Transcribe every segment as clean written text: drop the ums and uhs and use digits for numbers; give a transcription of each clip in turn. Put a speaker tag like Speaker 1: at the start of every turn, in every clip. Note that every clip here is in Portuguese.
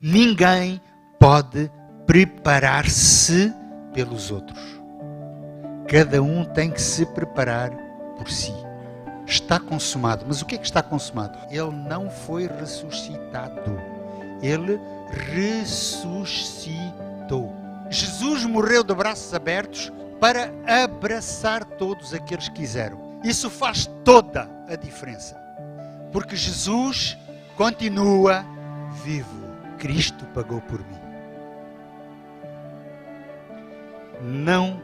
Speaker 1: Ninguém pode preparar-se pelos outros. Cada um tem que se preparar por si. Está consumado. Mas o que é que está consumado? Ele não foi ressuscitado. Ele ressuscitou. Jesus morreu de braços abertos para abraçar todos aqueles que quiseram. Isso faz toda a diferença. Porque Jesus continua vivo. Cristo pagou por mim. Não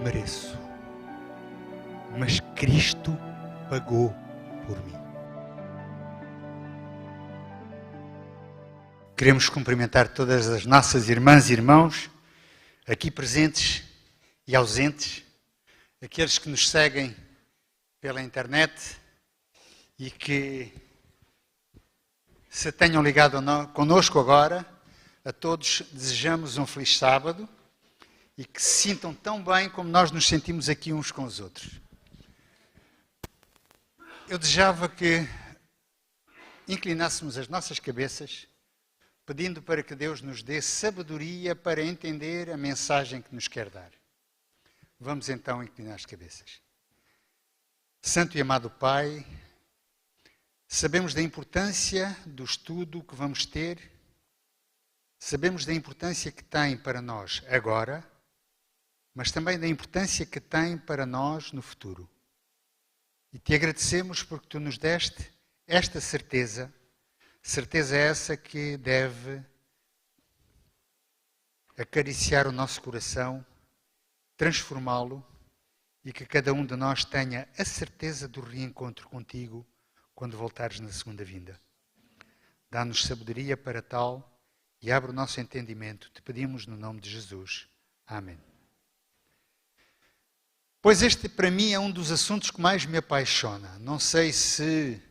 Speaker 1: mereço, mas Cristo pagou por mim. Queremos cumprimentar todas as nossas irmãs e irmãos aqui presentes e ausentes, aqueles que nos seguem pela internet e que se tenham ligado conosco agora. A todos desejamos um feliz sábado e que se sintam tão bem como nós nos sentimos aqui uns com os outros. Eu desejava que inclinássemos as nossas cabeças, pedindo para que Deus nos dê sabedoria para entender a mensagem que nos quer dar. Vamos então inclinar as cabeças. Santo e amado Pai, sabemos da importância do estudo que vamos ter, sabemos da importância que tem para nós agora, mas também da importância que tem para nós no futuro. E te agradecemos porque tu nos deste esta certeza essa que deve acariciar o nosso coração, transformá-lo e que cada um de nós tenha a certeza do reencontro contigo quando voltares na segunda vinda. Dá-nos sabedoria para tal e abre o nosso entendimento. Te pedimos no nome de Jesus. Amém. Pois este para mim é um dos assuntos que mais me apaixona. Não sei se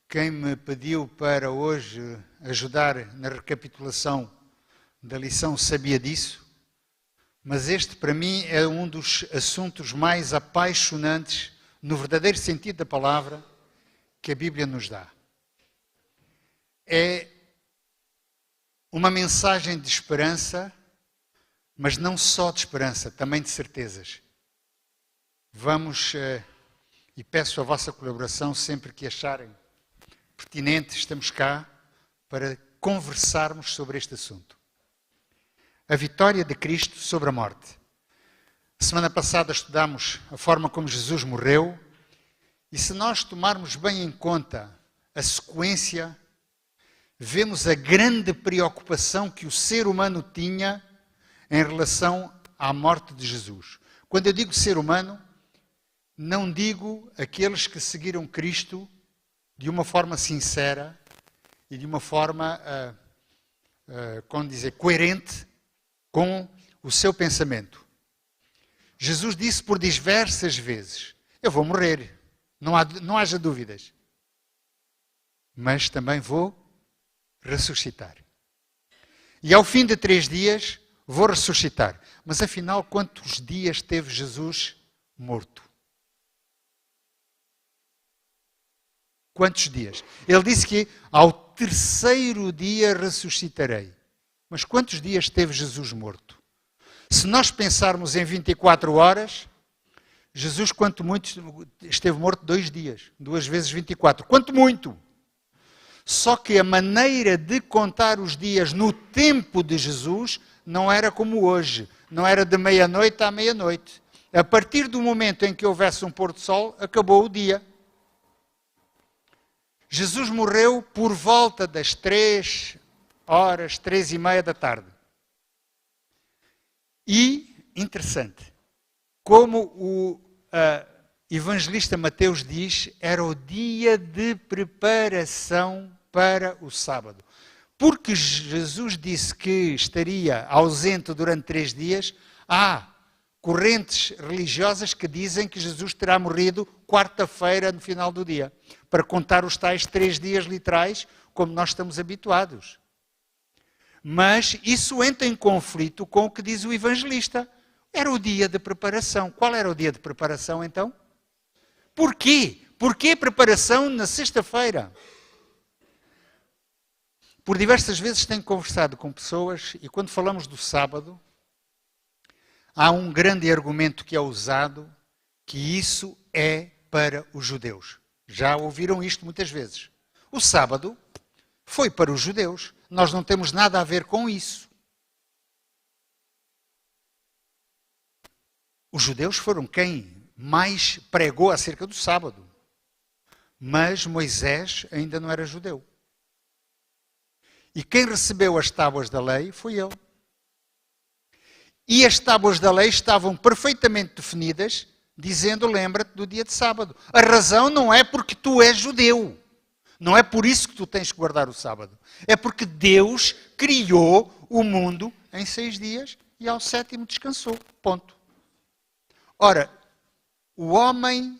Speaker 1: quem me pediu para hoje ajudar na recapitulação da lição sabia disso, mas este para mim é um dos assuntos mais apaixonantes, no verdadeiro sentido da palavra, que a Bíblia nos dá. É uma mensagem de esperança, mas não só de esperança, também de certezas. Vamos, e peço a vossa colaboração sempre que acharem pertinente, estamos cá para conversarmos sobre este assunto. A vitória de Cristo sobre a morte. Semana passada estudámos a forma como Jesus morreu, e se nós tomarmos bem em conta a sequência, vemos a grande preocupação que o ser humano tinha em relação à morte de Jesus. Quando eu digo ser humano, não digo aqueles que seguiram Cristo de uma forma sincera e de uma forma, coerente com o seu pensamento. Jesus disse por diversas vezes, eu vou morrer. Não haja dúvidas. Mas também vou ressuscitar. E ao fim de 3 dias, vou ressuscitar. Mas afinal, quantos dias teve Jesus morto? Quantos dias? Ele disse que ao 3º dia ressuscitarei. Mas quantos dias teve Jesus morto? Se nós pensarmos em 24 horas... Jesus, quanto muito, esteve morto 2 dias. 2 vezes 24. Quanto muito. Só que a maneira de contar os dias no tempo de Jesus não era como hoje. Não era de meia-noite à meia-noite. A partir do momento em que houvesse um pôr do sol, acabou o dia. Jesus morreu por volta das 3 horas, 3:30 da tarde. E, interessante, como o evangelista Mateus diz, era o dia de preparação para o sábado. Porque Jesus disse que estaria ausente durante 3 dias, há correntes religiosas que dizem que Jesus terá morrido quarta-feira no final do dia, para contar os tais 3 dias literais, como nós estamos habituados. Mas isso entra em conflito com o que diz o evangelista. Era o dia de preparação. Qual era o dia de preparação, então? Porquê? Porquê preparação na sexta-feira? Por diversas vezes tenho conversado com pessoas e quando falamos do sábado, há um grande argumento que é usado, que isso é para os judeus. Já ouviram isto muitas vezes. O sábado foi para os judeus. Nós não temos nada a ver com isso. Os judeus foram quem mais pregou acerca do sábado. Mas Moisés ainda não era judeu. E quem recebeu as tábuas da lei foi ele. E as tábuas da lei estavam perfeitamente definidas, dizendo, lembra-te do dia de sábado. A razão não é porque tu és judeu. Não é por isso que tu tens que guardar o sábado. É porque Deus criou o mundo em 6 dias e ao 7º descansou. Ponto. Ora, o homem,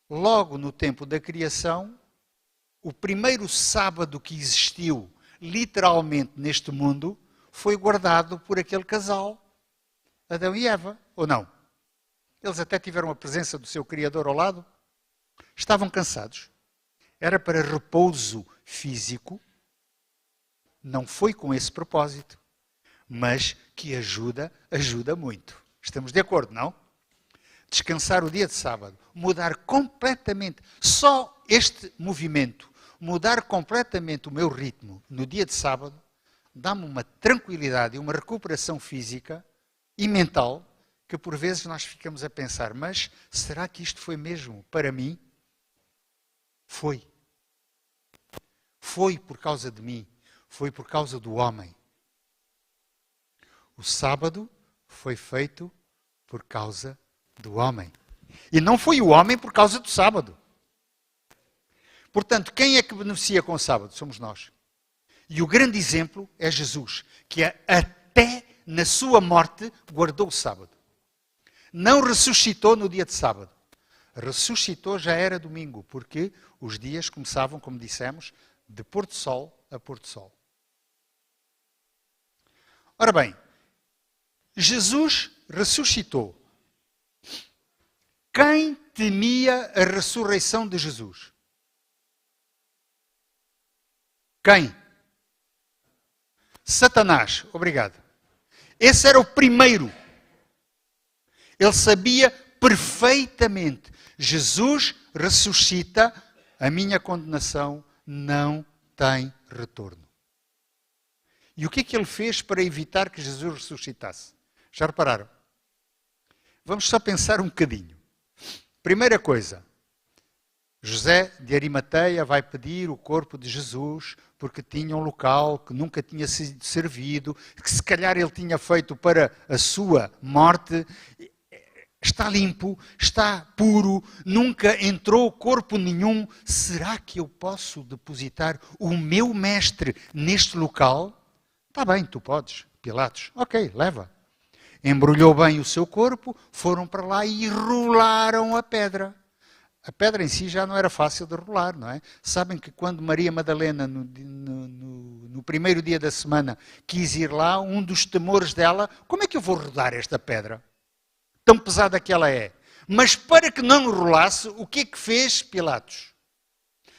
Speaker 1: logo no tempo da criação, o primeiro sábado que existiu, literalmente neste mundo, foi guardado por aquele casal, Adão e Eva, ou não? Eles até tiveram a presença do seu Criador ao lado. Estavam cansados. Era para repouso físico. Não foi com esse propósito. Mas que ajuda muito. Estamos de acordo, não? Descansar o dia de sábado. Mudar completamente. Só este movimento. Mudar completamente o meu ritmo no dia de sábado. Dá-me uma tranquilidade e uma recuperação física e mental, que por vezes nós ficamos a pensar, mas será que isto foi mesmo para mim? Foi. Foi por causa de mim. Foi por causa do homem. O sábado foi feito por causa do homem. E não foi o homem por causa do sábado. Portanto, quem é que beneficia com o sábado? Somos nós. E o grande exemplo é Jesus, que até na sua morte, guardou o sábado. Não ressuscitou no dia de sábado. Ressuscitou já era domingo, porque os dias começavam, como dissemos, de pôr do sol a pôr do sol. Ora bem, Jesus ressuscitou. Quem temia a ressurreição de Jesus? Quem? Satanás. Obrigado. Esse era o primeiro. Ele sabia perfeitamente. Jesus ressuscita, a minha condenação não tem retorno. E o que é que ele fez para evitar que Jesus ressuscitasse? Já repararam? Vamos só pensar um bocadinho. Primeira coisa, José de Arimateia vai pedir o corpo de Jesus porque tinha um local que nunca tinha sido servido, que se calhar ele tinha feito para a sua morte. Está limpo, está puro, nunca entrou corpo nenhum. Será que eu posso depositar o meu mestre neste local? Está bem, tu podes, Pilatos. Ok, leva. Embrulhou bem o seu corpo, foram para lá e rolaram a pedra. A pedra em si já não era fácil de rolar, não é? Sabem que quando Maria Madalena, no primeiro dia da semana, quis ir lá, um dos temores dela, como é que eu vou rodar esta pedra? Tão pesada que ela é. Mas para que não rolasse, o que é que fez Pilatos?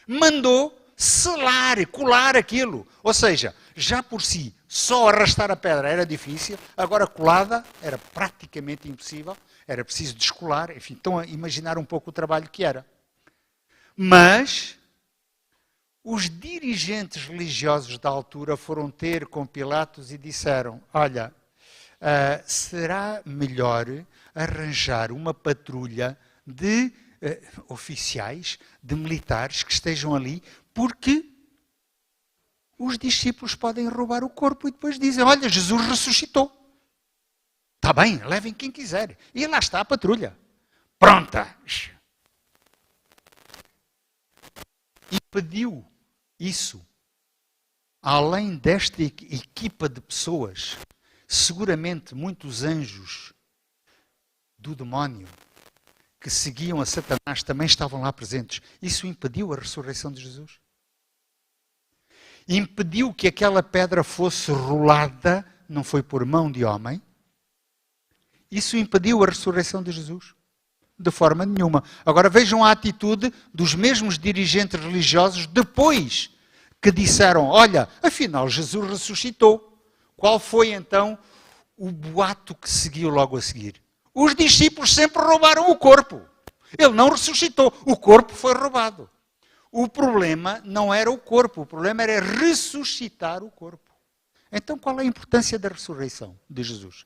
Speaker 1: Mandou selar, colar aquilo. Ou seja, já por si, só arrastar a pedra era difícil, agora colada era praticamente impossível. Era preciso descolar, enfim, estão a imaginar um pouco o trabalho que era. Mas os dirigentes religiosos da altura foram ter com Pilatos e disseram, olha, será melhor arranjar uma patrulha de oficiais, de militares que estejam ali, porque os discípulos podem roubar o corpo e depois dizem, olha, Jesus ressuscitou. Está bem, levem quem quiser. E lá está a patrulha. Pronta. E pediu isso. Além desta equipa de pessoas, seguramente muitos anjos do demónio que seguiam a Satanás também estavam lá presentes. Isso impediu a ressurreição de Jesus. Impediu que aquela pedra fosse rolada, não foi por mão de homem. Isso impediu a ressurreição de Jesus? De forma nenhuma. Agora vejam a atitude dos mesmos dirigentes religiosos depois que disseram, olha, afinal Jesus ressuscitou. Qual foi então o boato que seguiu logo a seguir? Os discípulos sempre roubaram o corpo. Ele não ressuscitou, o corpo foi roubado. O problema não era o corpo, o problema era ressuscitar o corpo. Então qual é a importância da ressurreição de Jesus?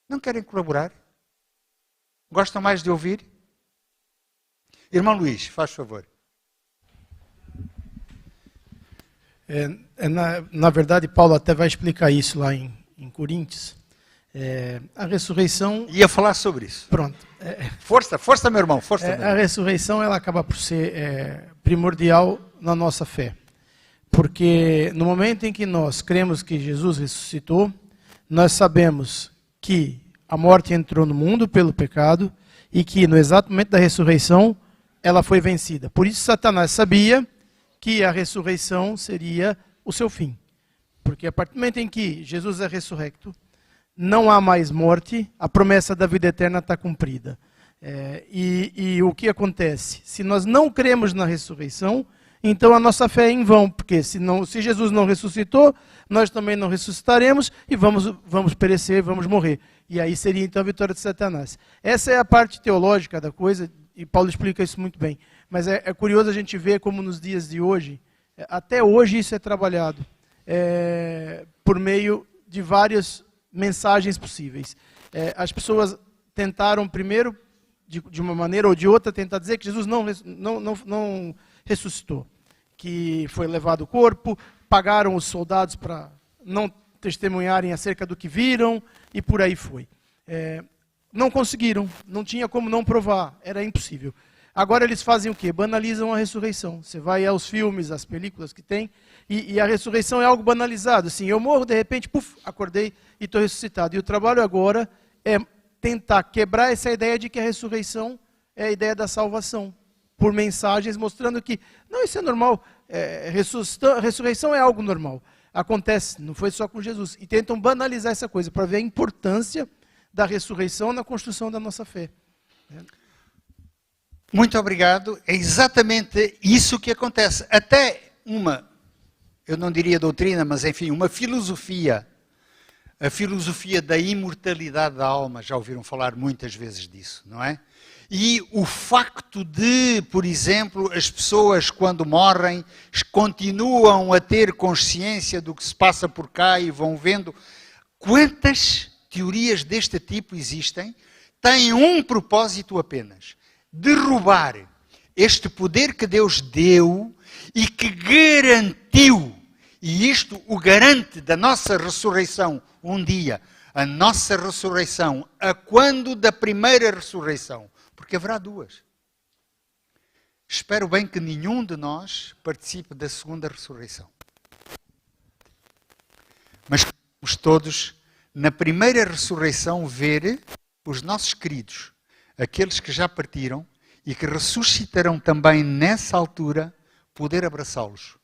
Speaker 1: Não querem colaborar? Gostam mais de ouvir? Irmão Luís, faz favor.
Speaker 2: Na verdade, Paulo até vai explicar isso lá em Coríntios. A ressurreição...
Speaker 1: Ia falar sobre isso.
Speaker 2: Pronto.
Speaker 1: Força, meu irmão, força.
Speaker 2: A ressurreição, ela acaba por ser primordial na nossa fé. Porque no momento em que nós cremos que Jesus ressuscitou, nós sabemos que a morte entrou no mundo pelo pecado e que no exato momento da ressurreição, ela foi vencida. Por isso Satanás sabia que a ressurreição seria o seu fim. Porque a partir do momento em que Jesus é ressurrecto, não há mais morte, a promessa da vida eterna está cumprida. E o que acontece? Se nós não cremos na ressurreição, então a nossa fé é em vão, porque se Jesus não ressuscitou, nós também não ressuscitaremos e vamos perecer, vamos morrer. E aí seria então a vitória de Satanás. Essa é a parte teológica da coisa, e Paulo explica isso muito bem. Mas é curioso a gente ver como nos dias de hoje, até hoje isso é trabalhado, por meio de várias mensagens possíveis. As pessoas tentaram primeiro, de uma maneira ou de outra, tentar dizer que Jesus não ressuscitou, que foi levado o corpo, pagaram os soldados para não testemunharem acerca do que viram, e por aí foi. Não conseguiram, não tinha como não provar, era impossível. Agora eles fazem o quê? Banalizam a ressurreição. Você vai aos filmes, às películas que tem, e a ressurreição é algo banalizado. Assim, eu morro, de repente, puf, acordei e estou ressuscitado. E o trabalho agora é tentar quebrar essa ideia de que a ressurreição é a ideia da salvação, por mensagens mostrando que, não, isso é normal, ressurreição é algo normal. Acontece, não foi só com Jesus. E tentam banalizar essa coisa, para ver a importância da ressurreição na construção da nossa fé.
Speaker 1: Muito obrigado. É exatamente isso que acontece. Até eu não diria doutrina, mas enfim, uma filosofia, a filosofia da imortalidade da alma, já ouviram falar muitas vezes disso, não é? E o facto de, por exemplo, as pessoas quando morrem continuam a ter consciência do que se passa por cá e vão vendo. Quantas teorias deste tipo existem? Têm um propósito apenas: derrubar este poder que Deus deu e que garantiu, e isto o garante da nossa ressurreição um dia, a nossa ressurreição, a quando da primeira ressurreição, porque haverá duas. Espero bem que nenhum de nós participe da segunda ressurreição. Mas vamos todos, na primeira ressurreição, ver os nossos queridos, aqueles que já partiram e que ressuscitarão também nessa altura, poder abraçá-los.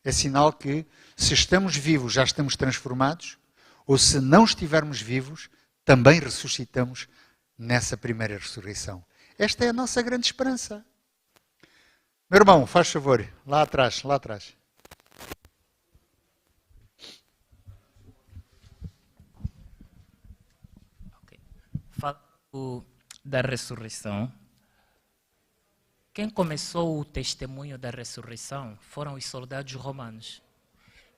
Speaker 1: É sinal que, se estamos vivos, já estamos transformados, ou se não estivermos vivos, também ressuscitamos nessa primeira ressurreição. Esta é a nossa grande esperança. Meu irmão, faz favor, lá atrás, lá atrás.
Speaker 3: Okay. Falo da ressurreição. Quem começou o testemunho da ressurreição foram os soldados romanos.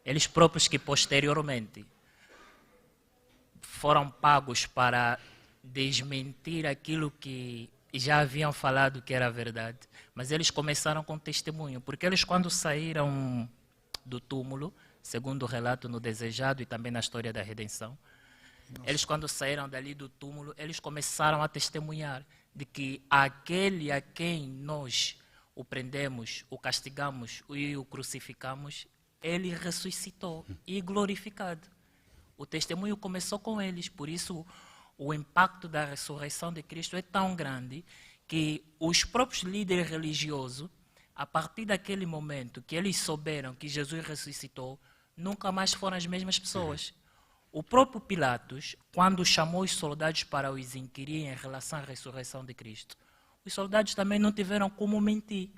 Speaker 3: Eles próprios que posteriormente foram pagos para desmentir aquilo que já haviam falado que era verdade. Mas eles começaram com testemunho, porque eles quando saíram do túmulo, segundo o relato no Desejado e também na história da redenção, eles quando saíram dali do túmulo, eles começaram a testemunhar de que aquele a quem nós o prendemos, o castigamos e o crucificamos, ele ressuscitou e glorificado. O testemunho começou com eles, por isso o impacto da ressurreição de Cristo é tão grande que os próprios líderes religiosos, a partir daquele momento que eles souberam que Jesus ressuscitou, nunca mais foram as mesmas pessoas. O próprio Pilatos, quando chamou os soldados para os inquirir em relação à ressurreição de Cristo, os soldados também não tiveram como mentir.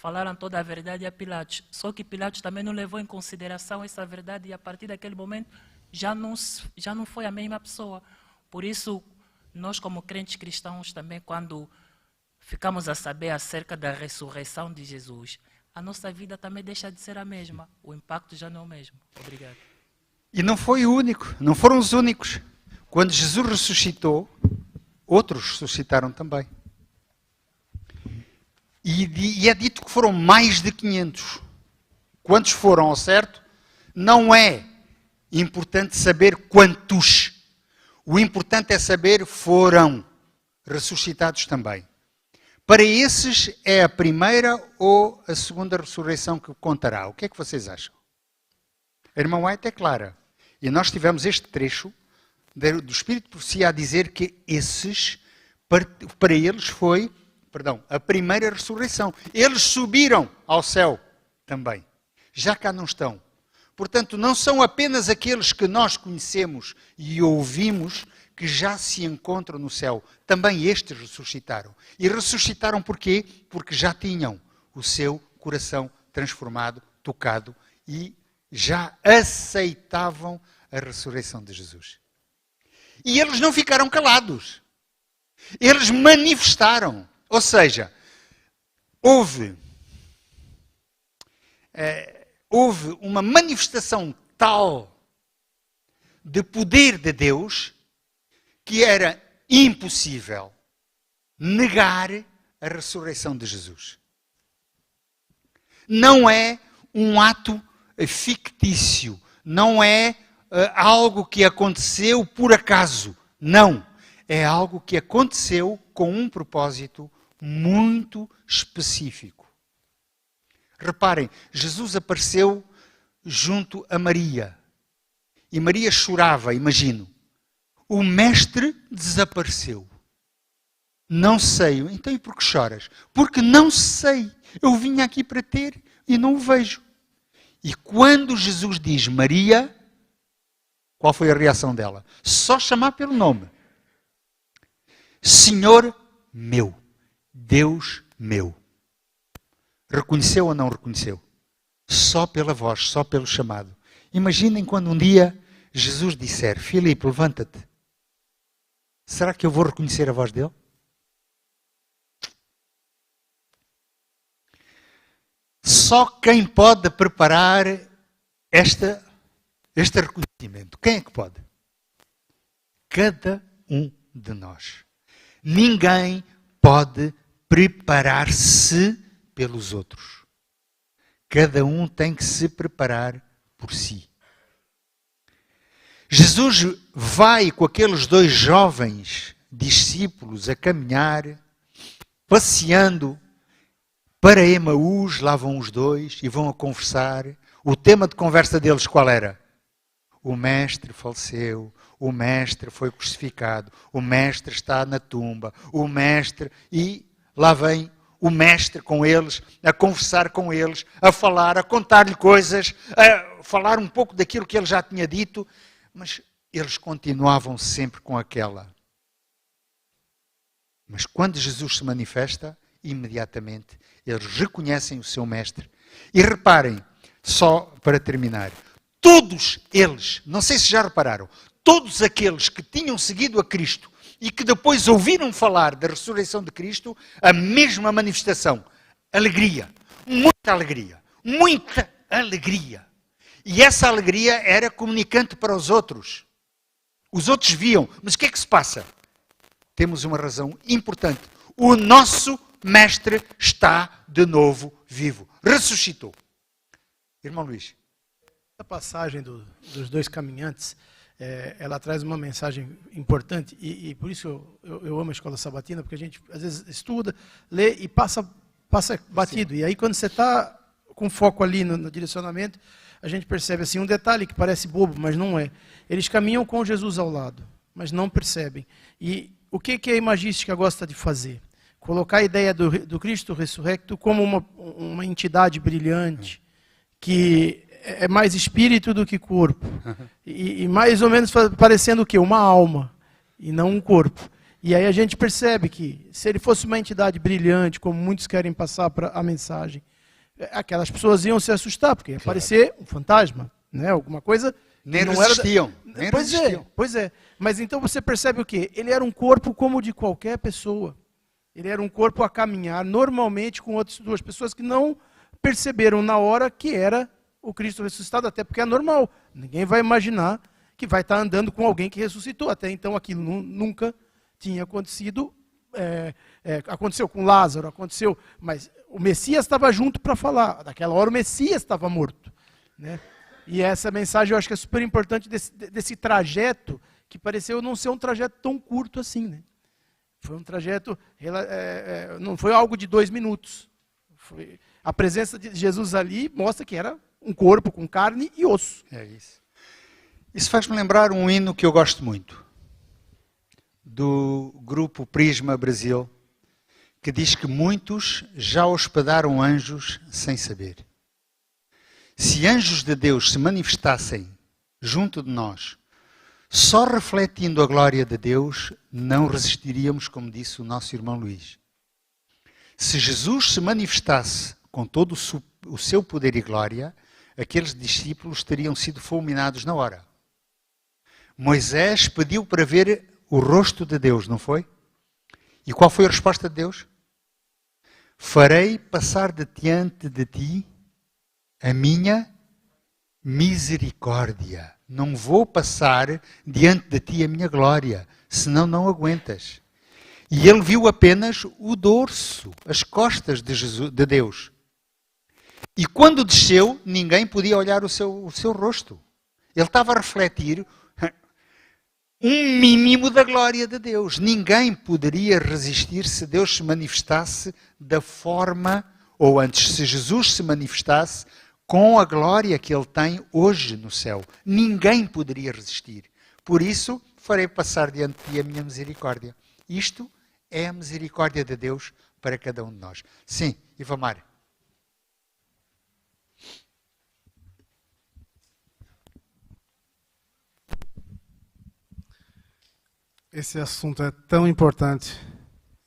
Speaker 3: falaram toda a verdade a Pilatos. Só que Pilatos também não levou em consideração essa verdade e a partir daquele momento já não foi a mesma pessoa. Por isso, nós como crentes cristãos também, quando ficamos a saber acerca da ressurreição de Jesus, a nossa vida também deixa de ser a mesma. O impacto já não é o mesmo. Obrigado.
Speaker 1: E não foi o único, não foram os únicos. Quando Jesus ressuscitou, outros ressuscitaram também. E é dito que foram mais de 500. Quantos foram ao certo? Não é importante saber quantos. O importante é saber foram ressuscitados também. Para esses é a primeira ou a segunda ressurreição que contará. O que é que vocês acham? A irmã White é clara. E nós tivemos este trecho do Espírito de Profecia a dizer que esses, para eles foi, a primeira ressurreição. Eles subiram ao céu também. Já cá não estão. Portanto, não são apenas aqueles que nós conhecemos e ouvimos que já se encontram no céu. Também estes ressuscitaram. E ressuscitaram porquê? Porque já tinham o seu coração transformado, tocado e já aceitavam a ressurreição de Jesus. E eles não ficaram calados. Eles manifestaram. Ou seja, houve uma manifestação tal de poder de Deus que era impossível negar a ressurreição de Jesus. Não é um ato fictício, não é algo que aconteceu por acaso. Não, é algo que aconteceu com um propósito muito específico. Reparem, Jesus apareceu junto a Maria. E Maria chorava, imagino. O mestre desapareceu. Não sei. Então e por que choras? Porque não sei. Eu vim aqui para ter e não o vejo. E quando Jesus diz Maria, qual foi a reação dela? Só chamar pelo nome. Senhor meu, Deus meu. Reconheceu ou não reconheceu? Só pela voz, só pelo chamado. Imaginem quando um dia Jesus disser, Filipe, levanta-te. Será que eu vou reconhecer a voz dele? Só quem pode preparar este reconhecimento. Quem é que pode? Cada um de nós. Ninguém pode preparar-se pelos outros. Cada um tem que se preparar por si. Jesus vai com aqueles dois jovens discípulos a caminhar, passeando para Emaús, lá vão os dois e vão a conversar. O tema de conversa deles qual era? O mestre faleceu, o mestre foi crucificado, o mestre está na tumba, o mestre... E lá vem o mestre com eles, a conversar com eles, a falar, a contar-lhe coisas, a falar um pouco daquilo que ele já tinha dito, mas eles continuavam sempre com aquela. Mas quando Jesus se manifesta, imediatamente eles reconhecem o seu mestre. E reparem, só para terminar, todos eles, não sei se já repararam, todos aqueles que tinham seguido a Cristo e que depois ouviram falar da ressurreição de Cristo, a mesma manifestação, alegria, muita alegria, muita alegria. E essa alegria era comunicante para os outros. Os outros viam, mas o que é que se passa? Temos uma razão importante. O nosso mestre está de novo vivo. Ressuscitou. Irmão Luís.
Speaker 2: A passagem dos dois caminhantes, ela traz uma mensagem importante e por isso eu amo a escola sabatina, porque a gente às vezes estuda, lê e passa batido. Sim. E aí quando você está com foco ali no direcionamento, a gente percebe assim um detalhe que parece bobo, mas não é. Eles caminham com Jesus ao lado, mas não percebem. E o que a imagística gosta de fazer? Colocar a ideia do Cristo ressurrecto como uma entidade brilhante, que é mais espírito do que corpo. E mais ou menos parecendo o quê? Uma alma, e não um corpo. E aí a gente percebe que, se ele fosse uma entidade brilhante, como muitos querem passar para a mensagem, aquelas pessoas iam se assustar, porque ia parecer um fantasma, né? Alguma coisa...
Speaker 1: Nem
Speaker 2: não
Speaker 1: resistiam. Nem
Speaker 2: Pois
Speaker 1: resistiam.
Speaker 2: é, pois é. Mas então você percebe o quê? Ele era um corpo como o de qualquer pessoa. Ele era um corpo a caminhar normalmente com outras duas pessoas que não perceberam na hora que era o Cristo ressuscitado, até porque é normal. Ninguém vai imaginar que vai estar andando com alguém que ressuscitou. Até então aquilo nunca tinha acontecido. Aconteceu com Lázaro, aconteceu, mas o Messias estava junto para falar. Naquela hora o Messias estava morto, né? E essa mensagem eu acho que é super importante desse trajeto, que pareceu não ser um trajeto tão curto assim, né? Foi um trajeto, não foi algo de 2 minutos. A presença de Jesus ali mostra que era um corpo com carne e osso.
Speaker 1: É isso. Isso faz-me lembrar um hino que eu gosto muito, do grupo Prisma Brasil, que diz que muitos já hospedaram anjos sem saber. Se anjos de Deus se manifestassem junto de nós, só refletindo a glória de Deus, não resistiríamos, como disse o nosso irmão Luís. Se Jesus se manifestasse com todo o seu poder e glória, aqueles discípulos teriam sido fulminados na hora. Moisés pediu para ver o rosto de Deus, não foi? E qual foi a resposta de Deus? Farei passar diante de ti a minha misericórdia. Não vou passar diante de ti a minha glória, senão não aguentas. E ele viu apenas o dorso, as costas de Deus. E quando desceu, ninguém podia olhar o seu rosto. Ele estava a refletir um mínimo da glória de Deus. Ninguém poderia resistir se Deus se manifestasse da forma, ou antes, se Jesus se manifestasse com a glória que Ele tem hoje no céu. Ninguém poderia resistir. Por isso, farei passar diante de ti a minha misericórdia. Isto é a misericórdia de Deus para cada um de nós. Sim, Ivamar.
Speaker 4: Esse assunto é tão importante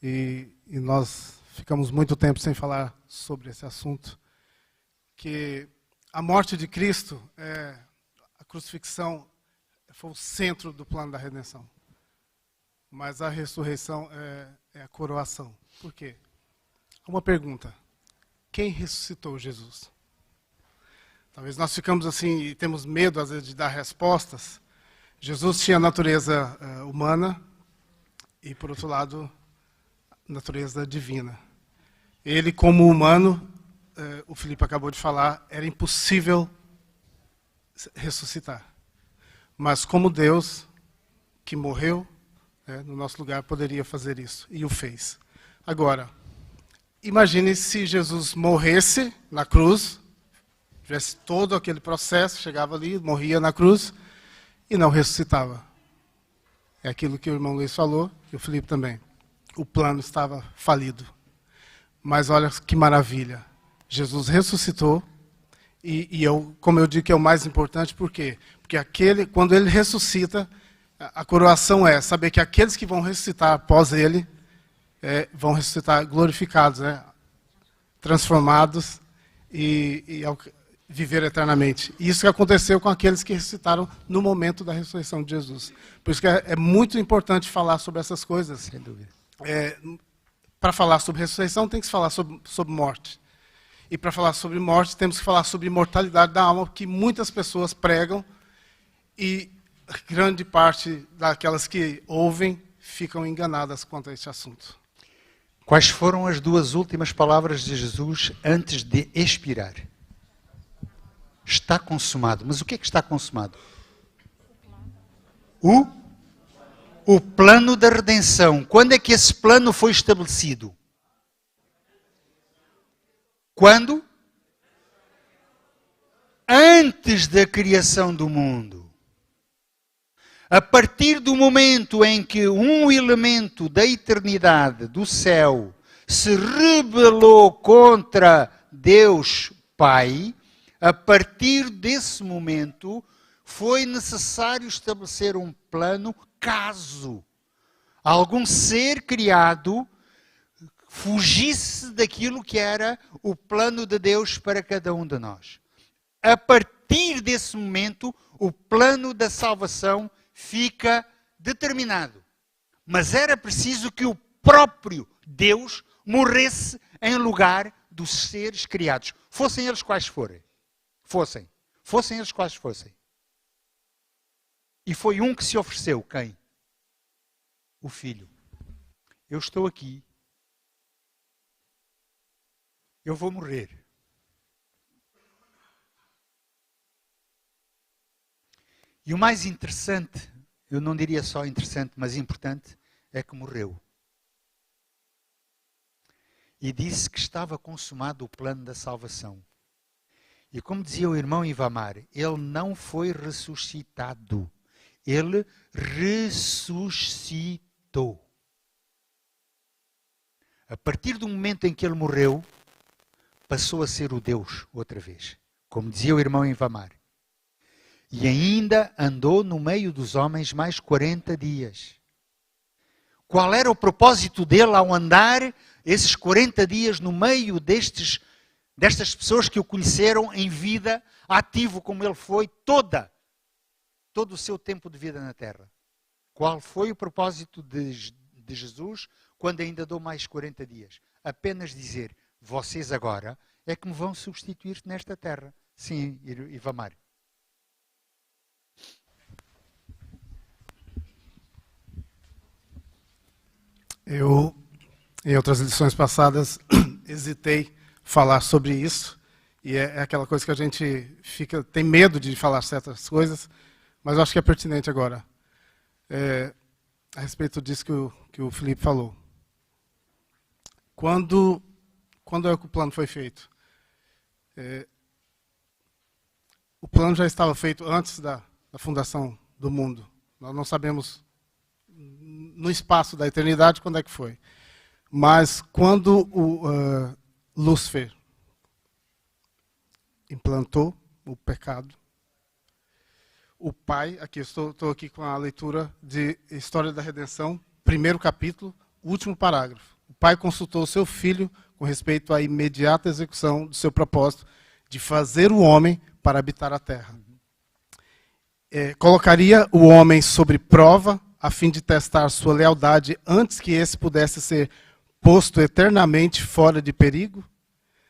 Speaker 4: e nós ficamos muito tempo sem falar sobre esse assunto, que a morte de Cristo, a crucifixão, foi o centro do plano da redenção. Mas a ressurreição é a coroação. Por quê? Uma pergunta. Quem ressuscitou Jesus? Talvez nós ficamos assim e temos medo, às vezes, de dar respostas. Jesus tinha a natureza humana e, por outro lado, natureza divina. Ele, como humano, o Felipe acabou de falar, era impossível ressuscitar. Mas como Deus, que morreu no nosso lugar, poderia fazer isso. E o fez. Agora, imagine se Jesus morresse na cruz, tivesse todo aquele processo, chegava ali, morria na cruz e não ressuscitava. É aquilo que o irmão Luiz falou, e o Felipe também. O plano estava falido. Mas olha que maravilha. Jesus ressuscitou, como eu digo que é o mais importante, por quê? Porque quando ele ressuscita, a coroação é saber que aqueles que vão ressuscitar após ele, vão ressuscitar glorificados, transformados e viver eternamente. Isso que aconteceu com aqueles que ressuscitaram no momento da ressurreição de Jesus. Por isso que é muito importante falar sobre essas coisas.
Speaker 1: Sem dúvida.
Speaker 4: Para falar sobre ressurreição, tem que se falar sobre morte. E para falar sobre morte, temos que falar sobre imortalidade da alma, que muitas pessoas pregam e grande parte daquelas que ouvem ficam enganadas quanto a esse assunto.
Speaker 1: Quais foram as 2 últimas palavras de Jesus antes de expirar? Está consumado. Mas o que é que está consumado? O plano da redenção. Quando é que esse plano foi estabelecido? Quando? Antes da criação do mundo. A partir do momento em que um elemento da eternidade, do céu, se rebelou contra Deus Pai, a partir desse momento foi necessário estabelecer um plano caso algum ser criado fugisse daquilo que era o plano de Deus para cada um de nós. A partir desse momento, o plano da salvação fica determinado. Mas era preciso que o próprio Deus morresse em lugar dos seres criados. Fossem eles quais forem. Fossem eles quais fossem. E foi um que se ofereceu. Quem? O Filho. Eu estou aqui. Eu vou morrer. E o mais interessante, eu não diria só interessante, mas importante, é que morreu. E disse que estava consumado o plano da salvação. E como dizia o irmão Ivamar, ele não foi ressuscitado. Ele ressuscitou. A partir do momento em que ele morreu, passou a ser o Deus outra vez. Como dizia o irmão Ivamar. E ainda andou no meio dos homens mais 40 dias. Qual era o propósito dele ao andar esses 40 dias no meio destas pessoas que o conheceram em vida, ativo como ele foi, todo o seu tempo de vida na terra? Qual foi o propósito de Jesus quando ainda andou mais 40 dias? Apenas dizer, vocês agora é que me vão substituir nesta terra. Sim, Ivamar.
Speaker 4: Eu, em outras lições passadas, hesitei falar sobre isso. E é aquela coisa que a gente tem medo de falar certas coisas, mas eu acho que é pertinente agora. A respeito disso que o Felipe falou. Quando é que o plano foi feito? O plano já estava feito antes da fundação do mundo. Nós não sabemos no espaço da eternidade quando é que foi. Mas quando Lúcifer implantou o pecado, o Pai, aqui estou aqui com a leitura de História da Redenção, primeiro capítulo, último parágrafo. O Pai consultou o seu Filho com respeito à imediata execução do seu propósito de fazer o homem para habitar a terra. Colocaria o homem sobre prova a fim de testar sua lealdade antes que esse pudesse ser posto eternamente fora de perigo?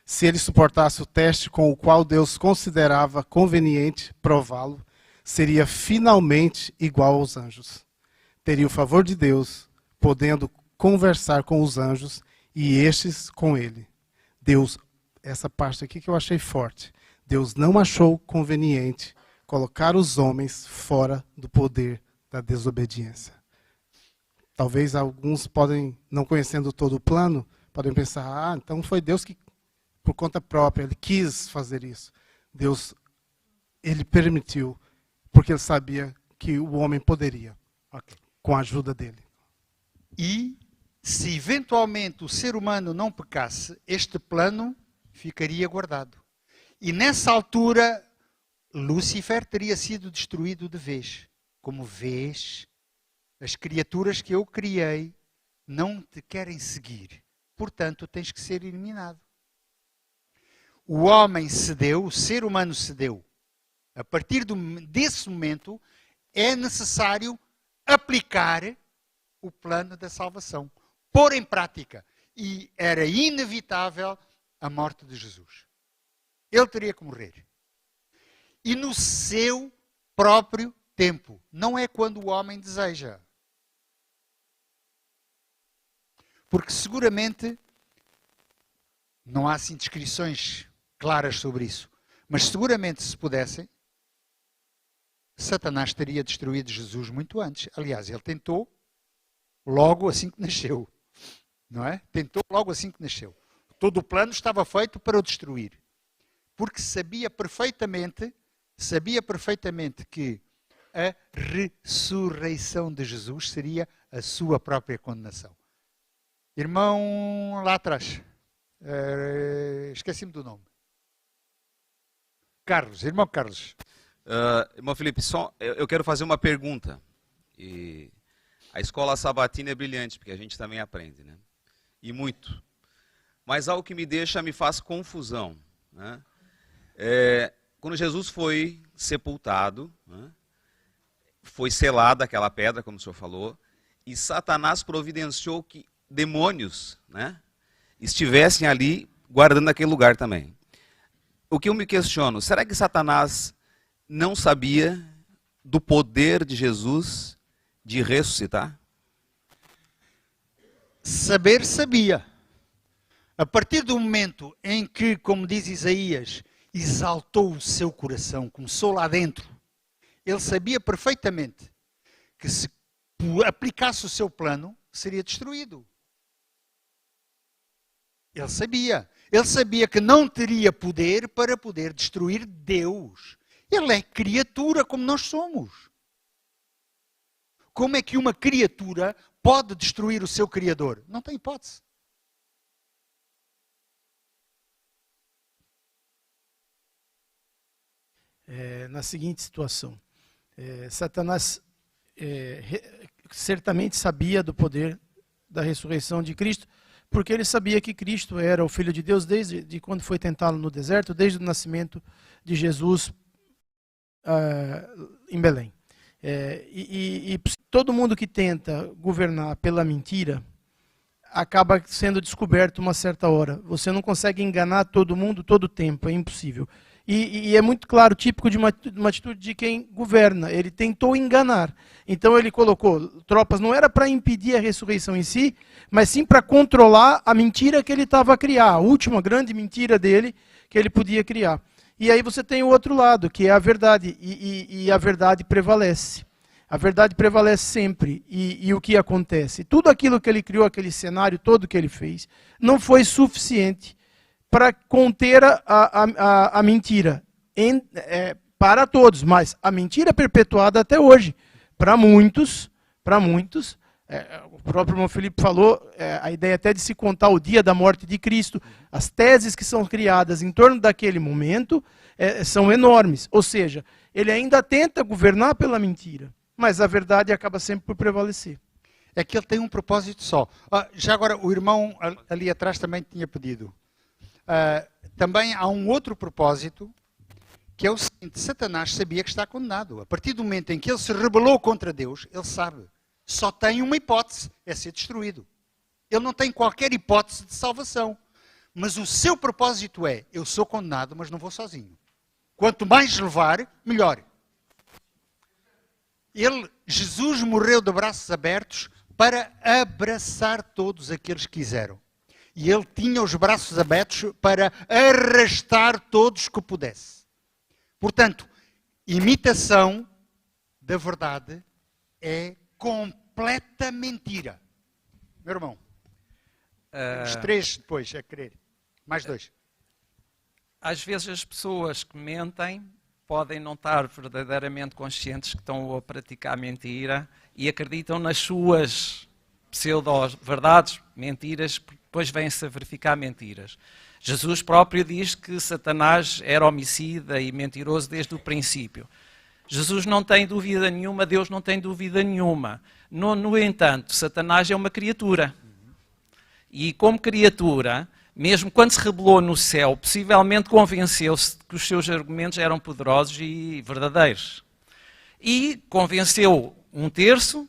Speaker 4: Se ele suportasse o teste com o qual Deus considerava conveniente prová-lo, seria finalmente igual aos anjos. Teria o favor de Deus, podendo conversar com os anjos e estes com ele. Deus, essa parte aqui que eu achei forte, Deus não achou conveniente colocar os homens fora do poder da desobediência. Talvez alguns podem, não conhecendo todo o plano, podem pensar, então foi Deus que, por conta própria, ele quis fazer isso. Deus, ele permitiu, porque ele sabia que o homem poderia, com a ajuda dele.
Speaker 1: E, se eventualmente o ser humano não pecasse, este plano ficaria guardado. E nessa altura, Lúcifer teria sido destruído de vez. Como vês, as criaturas que eu criei não te querem seguir. Portanto, tens que ser eliminado. O homem cedeu, o ser humano cedeu. A partir desse momento, é necessário aplicar o plano da salvação. Pôr em prática. E era inevitável a morte de Jesus. Ele teria que morrer. E no seu próprio tempo. Não é quando o homem deseja. Porque seguramente, não há assim descrições claras sobre isso, mas seguramente se pudessem, Satanás teria destruído Jesus muito antes. Aliás, ele tentou logo assim que nasceu. Não é? Tentou logo assim que nasceu. Todo o plano estava feito para o destruir. Porque sabia perfeitamente que a ressurreição de Jesus seria a sua própria condenação. Irmão lá atrás, esqueci-me do nome. Carlos, irmão Carlos.
Speaker 5: Irmão Felipe, eu quero fazer uma pergunta. A escola sabatina é brilhante, porque a gente também aprende, né? E muito. Mas algo que me faz confusão, né? Quando Jesus foi sepultado, né? Foi selada aquela pedra, como o senhor falou, e Satanás providenciou que demônios, né, estivessem ali guardando aquele lugar também. O que eu me questiono, será que Satanás não sabia do poder de Jesus de ressuscitar?
Speaker 1: Saber, sabia. A partir do momento em que, como diz Isaías, exaltou o seu coração, começou lá dentro, ele sabia perfeitamente que se aplicasse o seu plano, seria destruído. Ele sabia que não teria poder para poder destruir Deus. Ele é criatura como nós somos. Como é que uma criatura pode destruir o seu Criador? Não tem hipótese.
Speaker 2: Na seguinte situação, Satanás certamente sabia do poder da ressurreição de Cristo, porque ele sabia que Cristo era o Filho de Deus desde quando foi tentá-lo no deserto, desde o nascimento de Jesus em Belém. E todo mundo que tenta governar pela mentira acaba sendo descoberto uma certa hora. Você não consegue enganar todo mundo todo o tempo, é impossível. E é muito claro, típico de uma atitude de quem governa. Ele tentou enganar. Então ele colocou tropas, não era para impedir a ressurreição em si, mas sim para controlar a mentira que ele estava a criar, a última grande mentira dele que ele podia criar. E aí você tem o outro lado, que é a verdade, e a verdade prevalece. A verdade prevalece sempre. E o que acontece? Tudo aquilo que ele criou, aquele cenário todo que ele fez, não foi suficiente para conter a mentira para todos, mas a mentira é perpetuada até hoje. Para muitos, o próprio irmão Felipe falou, a ideia até de se contar o dia da morte de Cristo, as teses que são criadas em torno daquele momento são enormes. Ou seja, ele ainda tenta governar pela mentira, mas a verdade acaba sempre por prevalecer.
Speaker 1: É que ele tem um propósito só. Já agora, o irmão ali atrás também tinha pedido. Também há um outro propósito, que é o seguinte: Satanás sabia que está condenado. A partir do momento em que ele se rebelou contra Deus, ele sabe, só tem uma hipótese, é ser destruído. Ele não tem qualquer hipótese de salvação. Mas o seu propósito é: eu sou condenado, mas não vou sozinho. Quanto mais levar, melhor. Jesus morreu de braços abertos para abraçar todos aqueles que quiseram. E ele tinha os braços abertos para arrastar todos que pudesse. Portanto, imitação da verdade é completa mentira. Meu irmão, os três depois a querer. Mais dois.
Speaker 6: Às vezes as pessoas que mentem podem não estar verdadeiramente conscientes que estão a praticar mentira e acreditam nas suas pseudo-verdades, mentiras, depois vêm-se a verificar mentiras. Jesus próprio diz que Satanás era homicida e mentiroso desde o princípio. Jesus não tem dúvida nenhuma, Deus não tem dúvida nenhuma. No entanto, Satanás é uma criatura. E como criatura, mesmo quando se rebelou no céu, possivelmente convenceu-se que os seus argumentos eram poderosos e verdadeiros. E convenceu um terço,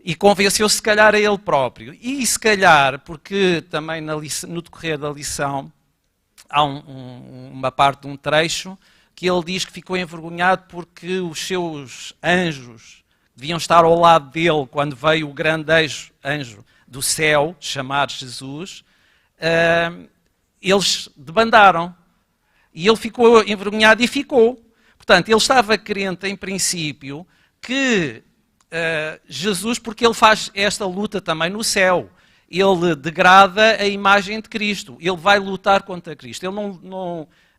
Speaker 6: e convenceu-se se calhar a ele próprio. E se calhar, porque também no decorrer da lição há uma parte de um trecho que ele diz que ficou envergonhado porque os seus anjos deviam estar ao lado dele quando veio o grande anjo do céu, chamado Jesus, eles debandaram. E ele ficou envergonhado e ficou. Portanto, ele estava crente em princípio que Jesus, porque ele faz esta luta também no céu, ele degrada a imagem de Cristo, ele vai lutar contra Cristo. Ele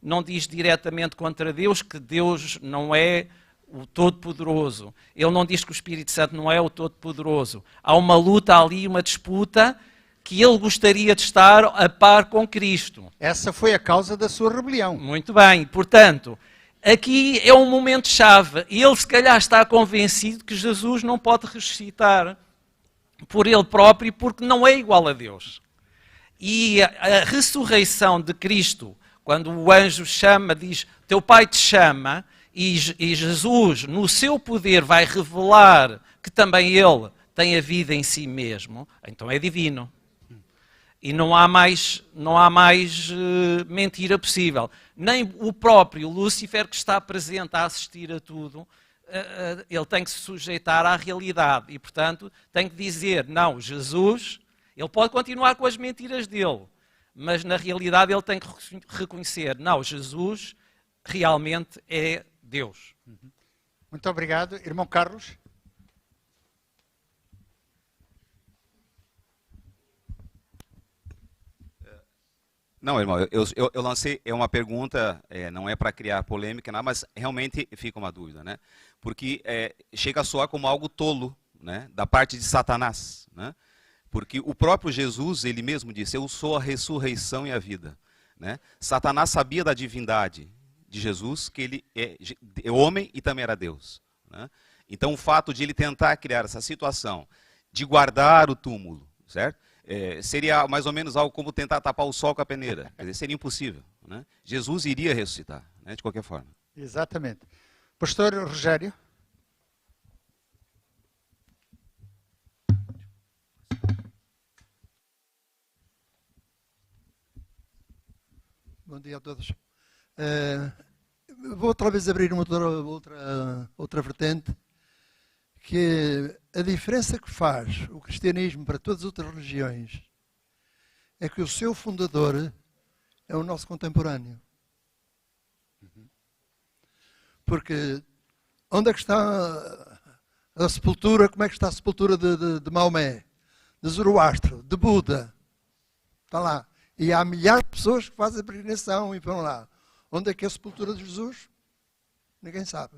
Speaker 6: não diz diretamente contra Deus que Deus não é o Todo-Poderoso. Ele não diz que o Espírito Santo não é o Todo-Poderoso. Há uma luta ali, uma disputa, que ele gostaria de estar a par com Cristo.
Speaker 1: Essa foi a causa da sua rebelião.
Speaker 6: Muito bem, portanto, aqui é um momento-chave. Ele se calhar está convencido que Jesus não pode ressuscitar. por ele próprio, porque não é igual a Deus. E a ressurreição de Cristo, quando o anjo chama, diz, teu pai te chama, e Jesus, no seu poder, vai revelar que também ele tem a vida em si mesmo, então é divino. E não há mais mentira possível. Nem o próprio Lúcifer, que está presente a assistir a tudo, ele tem que se sujeitar à realidade. E, portanto, tem que dizer, não, Jesus, ele pode continuar com as mentiras dele, mas na realidade ele tem que reconhecer, não, Jesus realmente é Deus.
Speaker 1: Muito obrigado. Irmão Carlos?
Speaker 5: Não, irmão, eu lancei uma pergunta, não é para criar polêmica, não, mas realmente fica uma dúvida, né? Porque chega a soar como algo tolo, né? Da parte de Satanás, né? Porque o próprio Jesus, ele mesmo disse, eu sou a ressurreição e a vida, né? Satanás sabia da divindade de Jesus, que ele é homem e também era Deus, né? Então o fato de ele tentar criar essa situação de guardar o túmulo, certo? Seria mais ou menos algo como tentar tapar o sol com a peneira. Quer dizer, seria impossível, né? Jesus iria ressuscitar, né, de qualquer forma.
Speaker 1: Exatamente. Pastor Rogério?
Speaker 7: Bom dia a todos. Vou outra vez abrir uma outra vertente, que a diferença que faz o cristianismo para todas as outras religiões é que o seu fundador é o nosso contemporâneo. Porque onde é que está a sepultura, como é que está a sepultura de Maomé, de Zoroastro, de Buda? Está lá. E há milhares de pessoas que fazem a peregrinação e vão lá. Onde é que é a sepultura de Jesus? Ninguém sabe.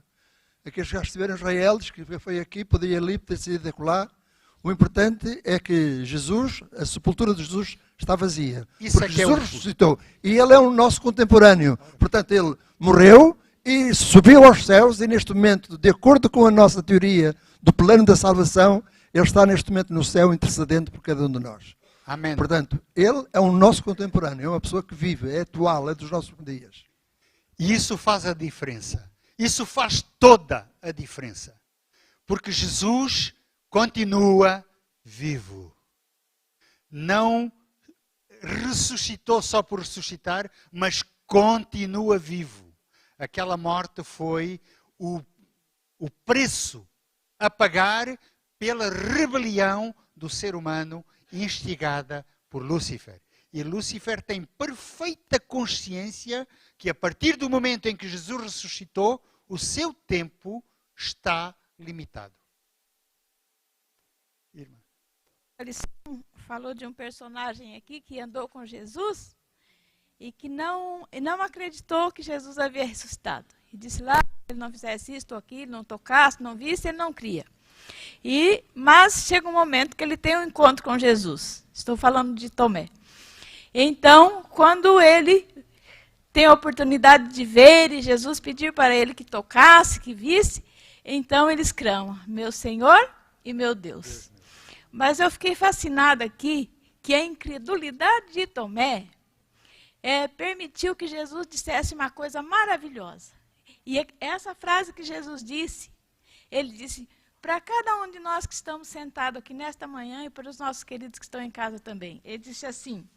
Speaker 7: Aqueles que já estiveram em Israel, diz que foi aqui, podia ir ali, podia sair de lá. O importante é que Jesus, a sepultura de Jesus está vazia.
Speaker 1: Isso
Speaker 7: porque
Speaker 1: é que
Speaker 7: Jesus
Speaker 1: é
Speaker 7: ressuscitou. E ele é o nosso contemporâneo. Portanto, ele morreu e subiu aos céus e neste momento, de acordo com a nossa teoria do plano da salvação, ele está neste momento no céu intercedendo por cada um de nós.
Speaker 1: Amém.
Speaker 7: Portanto, ele é o nosso contemporâneo, é uma pessoa que vive, é atual, é dos nossos dias.
Speaker 1: E isso faz a diferença. Isso faz toda a diferença. Porque Jesus continua vivo. Não ressuscitou só por ressuscitar, mas continua vivo. Aquela morte foi o preço a pagar pela rebelião do ser humano instigada por Lúcifer. E Lúcifer tem perfeita consciência que a partir do momento em que Jesus ressuscitou, o seu tempo está limitado. Irmã.
Speaker 8: Ele falou de um personagem aqui que andou com Jesus e que não acreditou que Jesus havia ressuscitado. E disse lá, se ele não fizesse isto ou aquilo, não tocasse, não visse, ele não cria. Mas chega um momento que ele tem um encontro com Jesus. Estou falando de Tomé. Então, quando ele tem a oportunidade de ver e Jesus pedir para ele que tocasse, que visse, então ele exclama, meu Senhor e meu Deus. Mas eu fiquei fascinada aqui que a incredulidade de Tomé permitiu que Jesus dissesse uma coisa maravilhosa. E essa frase que Jesus disse, ele disse, para cada um de nós que estamos sentados aqui nesta manhã e para os nossos queridos que estão em casa também. Ele disse assim,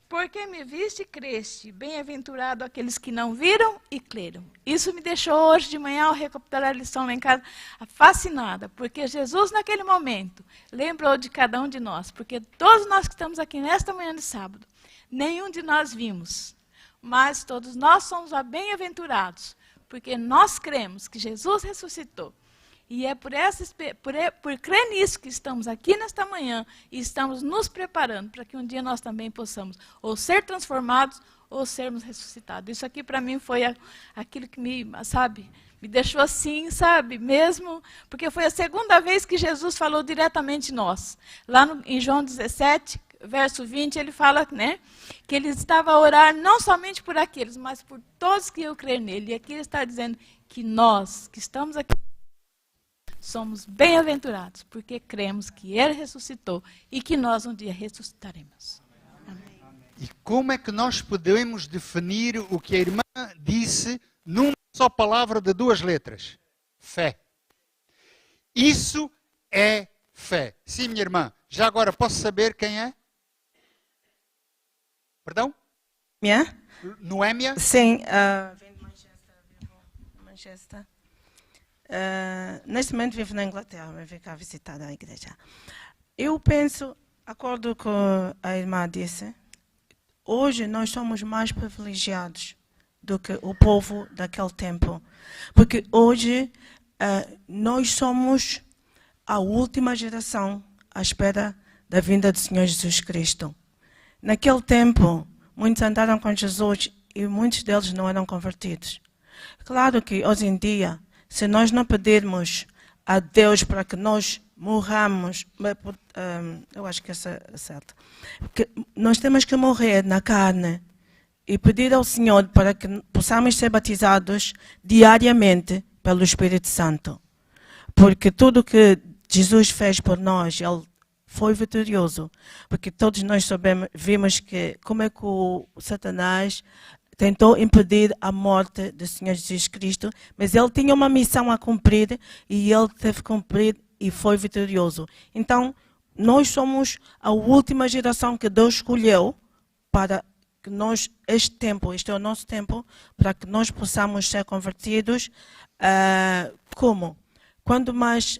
Speaker 8: porque me viste e creste, bem-aventurado aqueles que não viram e creram. Isso me deixou hoje de manhã, ao recapitular a lição lá em casa, fascinada, porque Jesus naquele momento lembrou de cada um de nós, porque todos nós que estamos aqui nesta manhã de sábado, nenhum de nós vimos, mas todos nós somos bem-aventurados, porque nós cremos que Jesus ressuscitou. E é por crer nisso que estamos aqui nesta manhã e estamos nos preparando para que um dia nós também possamos ou ser transformados ou sermos ressuscitados. Isso aqui para mim foi aquilo que me deixou assim, mesmo, porque foi a segunda vez que Jesus falou diretamente de nós. Lá em João 17, verso 20, ele fala, que ele estava a orar não somente por aqueles, mas por todos que iam crer nele. E aqui ele está dizendo que nós, que estamos aqui, somos bem-aventurados, porque cremos que Ele ressuscitou e que nós um dia ressuscitaremos. Amém.
Speaker 1: E como é que nós podemos definir o que a irmã disse numa só palavra de 2 letras? Fé. Isso é fé. Sim, minha irmã. Já agora posso saber quem é? Perdão?
Speaker 9: Minha?
Speaker 1: Noémia?
Speaker 9: Sim, vem de Manchester. Vivo em Manchester. Neste momento vivo na Inglaterra, mas vim cá visitar a igreja. Eu penso, acordo com a irmã disse, hoje nós somos mais privilegiados do que o povo daquele tempo. Porque hoje nós somos a última geração à espera da vinda do Senhor Jesus Cristo. Naquele tempo, muitos andaram com Jesus e muitos deles não eram convertidos. Claro que hoje em dia, se nós não pedirmos a Deus para que nós morramos, eu acho que é certo, que nós temos que morrer na carne e pedir ao Senhor para que possamos ser batizados diariamente pelo Espírito Santo. Porque tudo que Jesus fez por nós, Ele foi vitorioso. Porque todos nós vimos que como é que o Satanás tentou impedir a morte do Senhor Jesus Cristo, mas Ele tinha uma missão a cumprir e Ele teve que cumprir e foi vitorioso. Então, nós somos a última geração que Deus escolheu para que nós, este é o nosso tempo, para que nós possamos ser convertidos. Como? Quando mais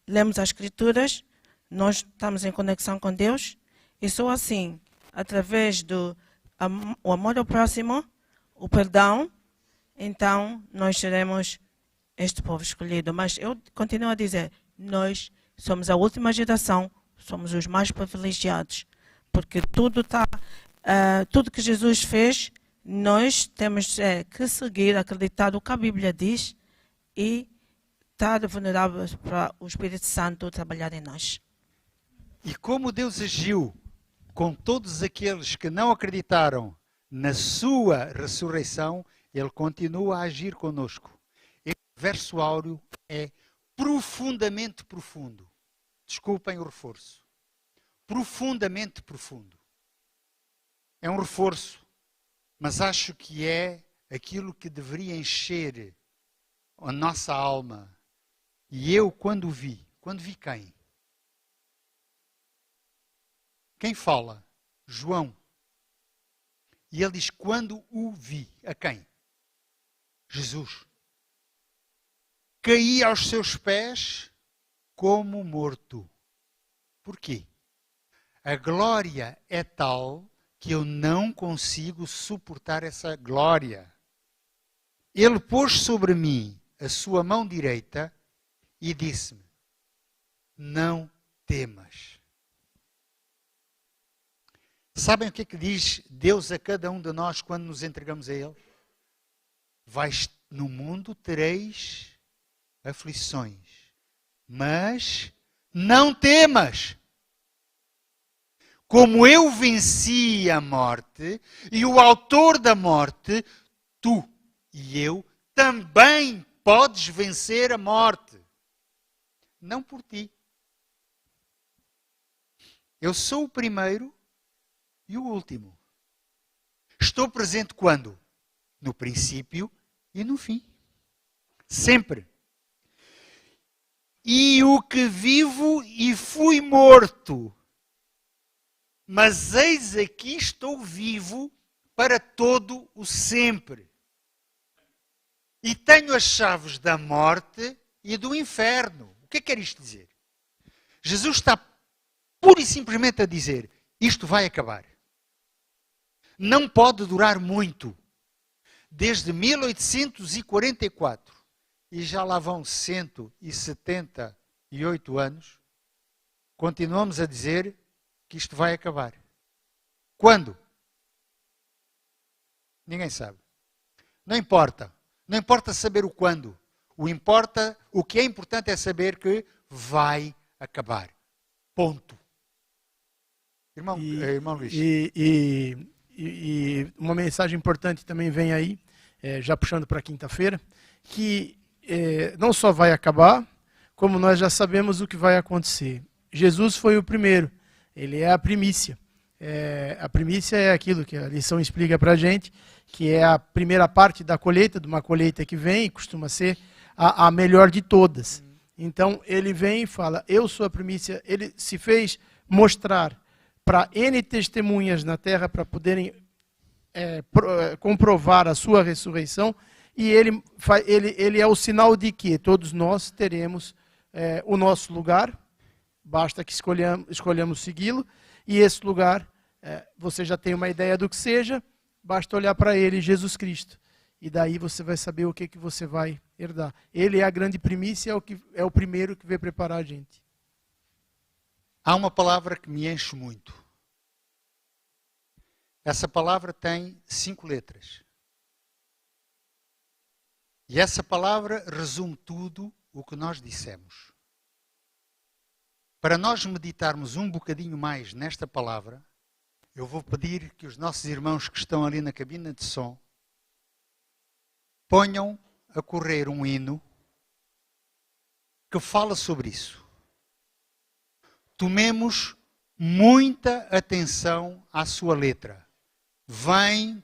Speaker 9: lemos as Escrituras, nós estamos em conexão com Deus, e só assim, através do o amor ao próximo, o perdão, então nós seremos este povo escolhido. Mas eu continuo a dizer, nós somos a última geração, somos os mais privilegiados, porque tudo que Jesus fez, nós temos que seguir, acreditar no que a Bíblia diz e estar vulneráveis para o Espírito Santo trabalhar em nós.
Speaker 1: E como Deus agiu com todos aqueles que não acreditaram na sua ressurreição, Ele continua a agir conosco. Este verso áureo é profundamente profundo. Desculpem o reforço. Profundamente profundo. É um reforço, mas acho que é aquilo que deveria encher a nossa alma. E eu, quando vi quem? Quem fala? João. E ele diz, quando o vi. A quem? Jesus. Caí aos seus pés como morto. Porquê? A glória é tal que eu não consigo suportar essa glória. Ele pôs sobre mim a sua mão direita e disse-me, não temas. Sabem o que é que diz Deus a cada um de nós quando nos entregamos a Ele? No mundo tereis aflições, mas não temas. Como eu venci a morte e o autor da morte, tu e eu também podes vencer a morte. Não por ti. Eu sou o primeiro e o último. Estou presente quando? No princípio e no fim. Sempre. E o que vivo e fui morto, mas eis aqui estou vivo para todo o sempre. E tenho as chaves da morte e do inferno. O que é que quer isto dizer? Jesus está pura e simplesmente a dizer, isto vai acabar. Não pode durar muito. Desde 1844, e já lá vão 178 anos, continuamos a dizer que isto vai acabar. Quando? Ninguém sabe. Não importa. Não importa saber o quando. O que é importante é saber que vai acabar. Ponto. Irmão Luís.
Speaker 2: E uma mensagem importante também vem aí, já puxando para quinta-feira, que não só vai acabar, como nós já sabemos o que vai acontecer. Jesus foi o primeiro, ele é a primícia. A primícia é aquilo que a lição explica para a gente, que é a primeira parte da colheita, de uma colheita que vem, e costuma ser a melhor de todas. Então, ele vem e fala, eu sou a primícia. Ele se fez mostrar para N testemunhas na terra para poderem comprovar a sua ressurreição, e ele é o sinal de que todos nós teremos o nosso lugar, basta que escolhamos segui-lo, e esse lugar, você já tem uma ideia do que seja, basta olhar para ele, Jesus Cristo, e daí você vai saber o que você vai herdar. Ele é a grande primícia, é o primeiro que veio preparar a gente.
Speaker 1: Há uma palavra que me enche muito. Essa palavra tem 5 letras. E essa palavra resume tudo o que nós dissemos. Para nós meditarmos um bocadinho mais nesta palavra, eu vou pedir que os nossos irmãos que estão ali na cabina de som ponham a correr um hino que fala sobre isso. Tomemos muita atenção à sua letra. Vem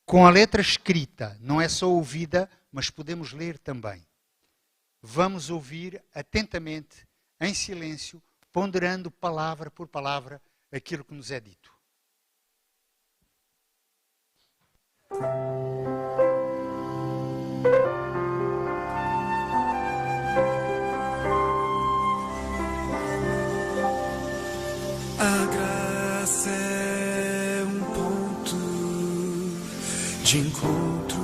Speaker 1: com a letra escrita, não é só ouvida, mas podemos ler também. Vamos ouvir atentamente, em silêncio, ponderando palavra por palavra aquilo que nos é dito.
Speaker 10: A graça é um ponto de encontro,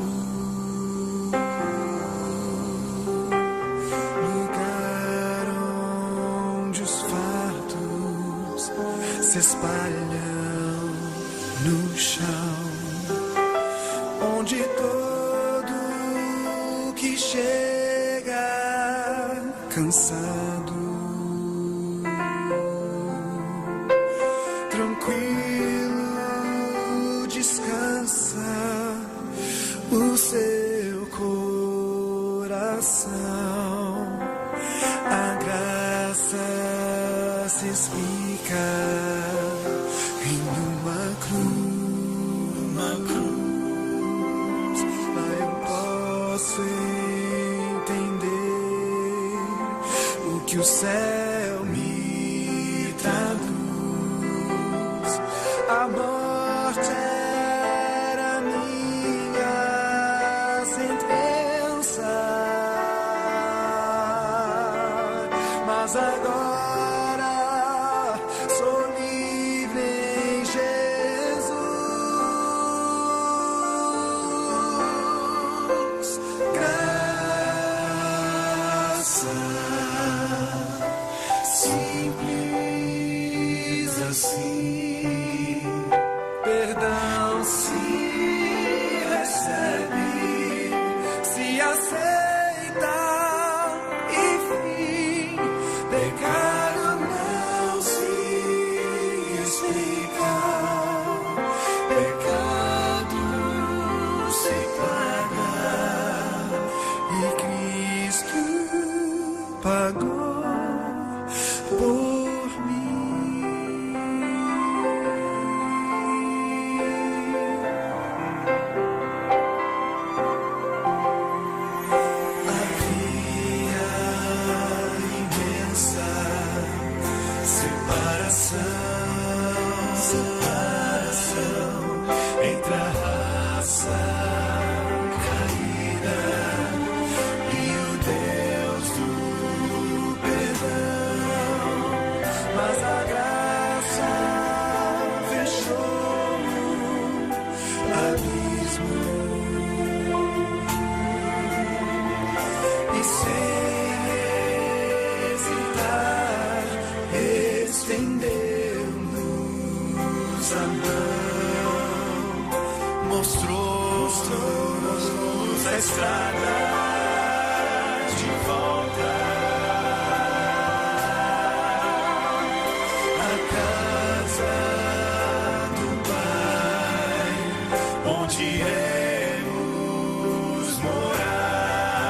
Speaker 10: lugar onde os fardos se espalham no chão, onde todo que chega cansado tranquilo descansa o seu coração. A graça se explica em uma cruz. Lá eu posso entender o que o céu me traduz. A morte era minha sentença, mas agora sou livre em Jesus. Graça simples assim, perdão se recebe, se aceita, enfim, pecado não se explica, pecado se paga e Cristo pagou por mim. Havia imensa separação entre a raça caída e o Deus do perdão, mas a graça fechou o abismo e sem hesitar estendeu-nos a mão, mostrou-nos a estrada de volta à casa do Pai, onde iremos morar.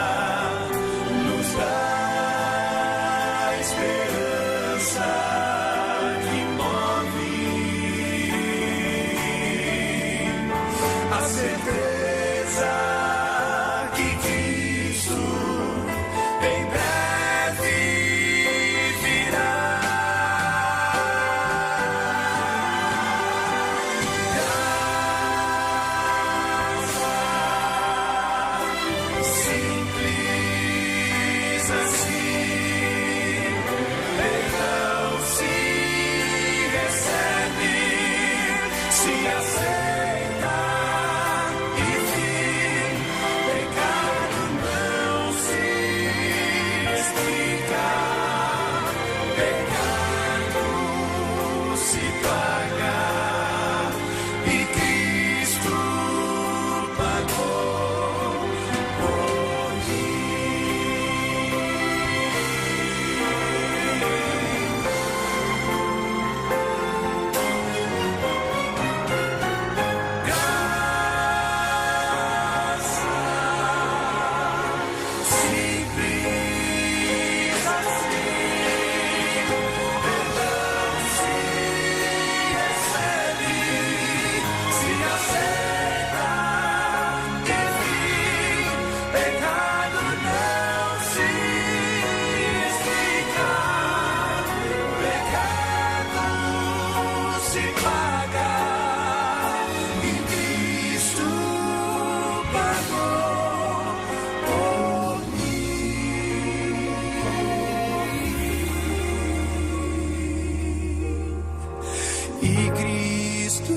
Speaker 10: e Cristo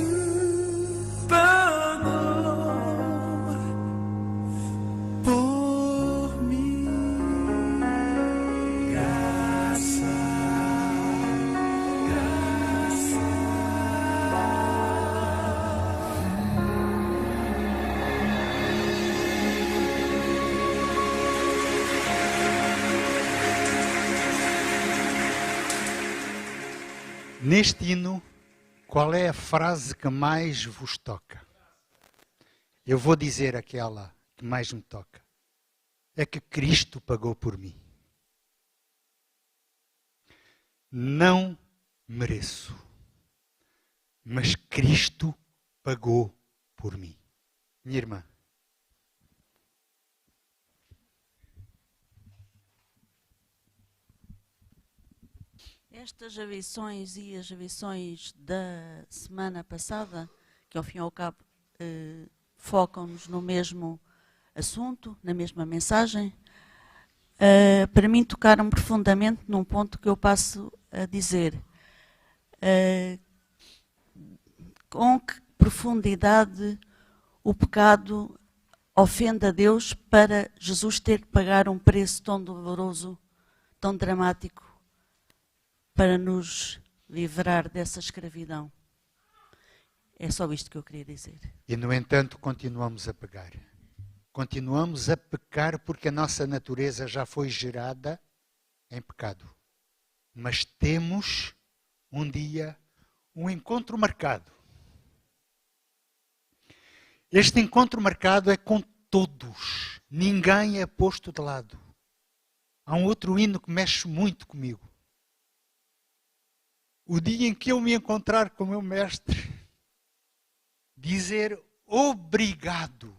Speaker 10: pagou por mim. Graça, graça.
Speaker 1: Neste hino, qual é a frase que mais vos toca? Eu vou dizer aquela que mais me toca. É que Cristo pagou por mim. Não mereço, mas Cristo pagou por mim. Minha irmã.
Speaker 11: Estas aveições e as aveições da semana passada, que ao fim e ao cabo focam-nos no mesmo assunto, na mesma mensagem, para mim tocaram profundamente num ponto que eu passo a dizer. Com que profundidade o pecado ofende a Deus para Jesus ter que pagar um preço tão doloroso, tão dramático, para nos livrar dessa escravidão. É só isto que eu queria dizer.
Speaker 1: E, no entanto, continuamos a pecar. Continuamos a pecar porque a nossa natureza já foi gerada em pecado. Mas temos, um dia, um encontro marcado. Este encontro marcado é com todos. Ninguém é posto de lado. Há um outro hino que mexe muito comigo. O dia em que eu me encontrar com o meu mestre, dizer obrigado.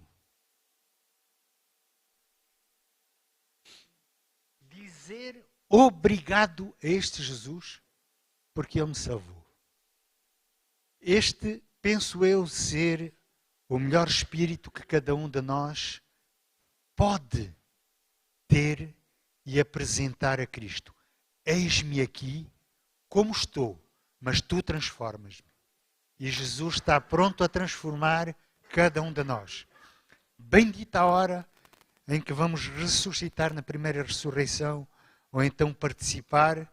Speaker 1: Dizer obrigado a este Jesus, porque Ele me salvou. Este, penso eu, ser o melhor espírito que cada um de nós pode ter e apresentar a Cristo. Eis-me aqui como estou, mas tu transformas-me. E Jesus está pronto a transformar cada um de nós. Bendita a hora em que vamos ressuscitar na primeira ressurreição, ou então participar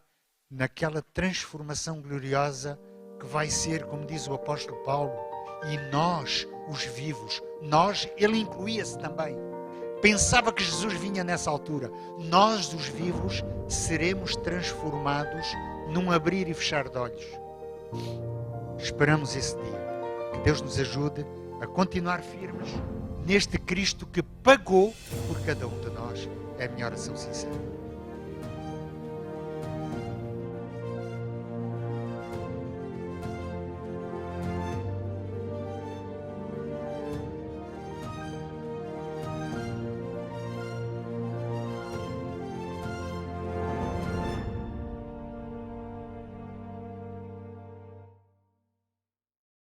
Speaker 1: naquela transformação gloriosa que vai ser, como diz o apóstolo Paulo, e nós, os vivos, nós, ele incluía-se também. Pensava que Jesus vinha nessa altura. Nós, os vivos, seremos transformados num abrir e fechar de olhos. Esperamos esse dia. Que Deus nos ajude a continuar firmes neste Cristo que pagou por cada um de nós. É a minha oração sincera.